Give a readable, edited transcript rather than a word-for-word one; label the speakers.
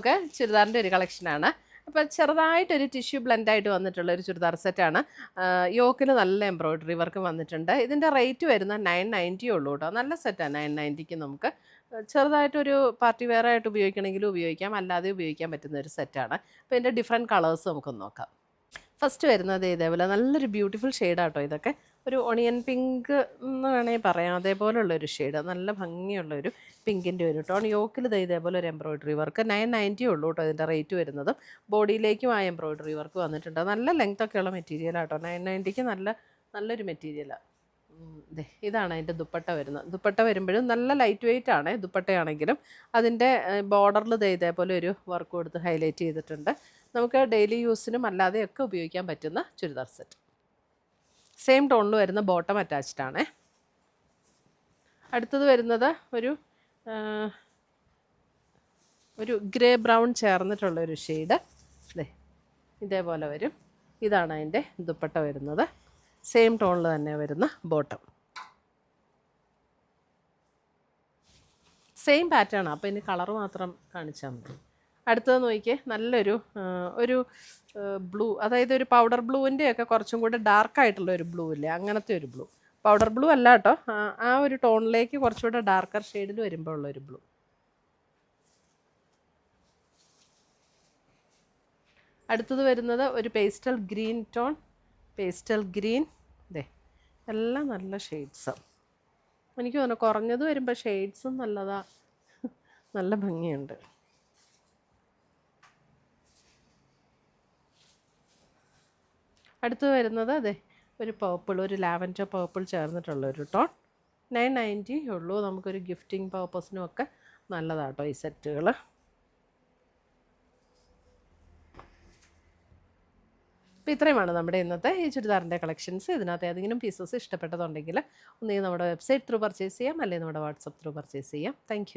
Speaker 1: ഒക്കെ ചുരിദാറിൻ്റെ ഒരു കളക്ഷനാണ്. അപ്പോൾ ചെറുതായിട്ടൊരു ടിഷ്യൂ ബ്ലെൻഡായിട്ട് വന്നിട്ടുള്ള ഒരു ചുരിദാർ സെറ്റാണ്. യോക്കിൽ നല്ല എംബ്രോയ്ഡറി വർക്ക് വന്നിട്ടുണ്ട്. ഇതിൻ്റെ റേറ്റ് വരുന്ന 990 ഉള്ളൂ കേട്ടോ. നല്ല സെറ്റാണ്. 990ക്ക് നമുക്ക് ചെറുതായിട്ടൊരു പാർട്ടി വെയർ ആയിട്ട് ഉപയോഗിക്കണമെങ്കിലും ഉപയോഗിക്കാം, അല്ലാതെ ഉപയോഗിക്കാൻ പറ്റുന്ന ഒരു സെറ്റാണ്. അപ്പോൾ ഇതിൻ്റെ ഡിഫറെൻറ്റ് കളേഴ്സ് നമുക്കൊന്ന് നോക്കാം. ഫസ്റ്റ് വരുന്നത് ഇതേപോലെ നല്ലൊരു ബ്യൂട്ടിഫുൾ ഷെയ്ഡാട്ടോ. ഇതൊക്കെ ഒരു ഒണിയൻ പിങ്ക് എന്ന് വേണമെങ്കിൽ പറയാം. അതേപോലുള്ളൊരു ഷെയ്ഡ്, നല്ല ഭംഗിയുള്ളൊരു പിങ്കിൻ്റെ ഒരു ടോൺ. യോക്കിൽ ഇതേപോലെ ഒരു എംബ്രോയ്ഡറി വർക്ക്. 990 ഉള്ളൂ കേട്ടോ ഇതിൻ്റെ റേറ്റ് വരുന്നതും. ബോഡിയിലേക്കും ആ എംബ്രോയ്ഡറി വർക്ക് വന്നിട്ടുണ്ട്. നല്ല ലെങ്ത് ഒക്കെയുള്ള മെറ്റീരിയലാട്ടോ. 990ക്ക് നല്ലൊരു മെറ്റീരിയലാണ്. ഇതാണ് അതിൻ്റെ ദുപ്പട്ട വരുന്നത്. ദുപ്പട്ട വരുമ്പോഴും നല്ല ലൈറ്റ് വെയിറ്റ് ആണ് ദുപ്പട്ടയാണെങ്കിലും. അതിൻ്റെ ബോർഡറിൽ ഇതേപോലെ ഒരു വർക്ക് കൊടുത്ത് ഹൈലൈറ്റ് ചെയ്തിട്ടുണ്ട്. നമുക്ക് ഡെയിലി യൂസിനും അല്ലാതെയൊക്കെ ഉപയോഗിക്കാൻ പറ്റുന്ന ചുരിദാർ സെറ്റ്. സെയിം ടോണിൽ വരുന്ന ബോട്ടം അറ്റാച്ച്ഡ് ആണ്. അടുത്തത് വരുന്നത് ഒരു ഗ്രേ ബ്രൗൺ ചേർന്നിട്ടുള്ളൊരു ഷെയ്ഡ്. ഇതേപോലെ വരും. ഇതാണ് അതിൻ്റെ ദുപ്പട്ട വരുന്നത്. സെയിം ടോണിൽ തന്നെ വരുന്ന ബോട്ടം. സെയിം പാറ്റേൺ ആണ്. അപ്പോൾ ഇനി കളർ മാത്രം കാണിച്ചാൽ മതി. അടുത്തത് നോക്കിയേ, നല്ലൊരു ബ്ലൂ, അതായത് ഒരു പൗഡർ ബ്ലൂവിൻ്റെയൊക്കെ കുറച്ചും കൂടെ ഡാർക്കായിട്ടുള്ള ഒരു ബ്ലൂ ഇല്ലേ, അങ്ങനത്തെ ഒരു ബ്ലൂ. പൗഡർ ബ്ലൂ അല്ല കേട്ടോ, ആ ഒരു ടോണിലേക്ക് കുറച്ചുകൂടെ ഡാർക്കർ ഷെയ്ഡിൽ വരുമ്പോൾ ഉള്ളൊരു ബ്ലൂ. അടുത്തത് വരുന്നത് ഒരു pastel green tone. Pastel green. എല്ലാം നല്ല ഷെയ്ഡ്സാണ്. എനിക്ക് തോന്നുന്നു കുറഞ്ഞത് വരുമ്പോൾ ഷെയ്ഡ്സും നല്ലതാണ്, നല്ല ഭംഗിയുണ്ട്. അടുത്തത് വരുന്നത് ഒരു പേർപ്പിൾ, ഒരു ലാവൻഡർ പേർപ്പിൾ ചേർന്നിട്ടുള്ളൊരു ടോൺ. 990 ഉള്ളൂ. നമുക്കൊരു ഗിഫ്റ്റിംഗ് പർപ്പസിനും ഒക്കെ നല്ലതാട്ടോ ഈ സെറ്റുകൾ. അപ്പോൾ ഇത്രയുമാണ് നമ്മുടെ ഇന്നത്തെ ഈ ചുരിദാറിൻ്റെ കളക്ഷൻസ്. ഇതിനകത്ത് ഏതെങ്കിലും പീസസ് ഇഷ്ടപ്പെട്ടതുണ്ടെങ്കിൽ ഒന്നുകിൽ നമ്മുടെ വെബ്സൈറ്റ് ത്രൂ പർച്ചേസ് ചെയ്യാം, അല്ലെങ്കിൽ നമ്മുടെ വാട്സപ്പ് ത്രൂ പർച്ചേസ് ചെയ്യാം. താങ്ക്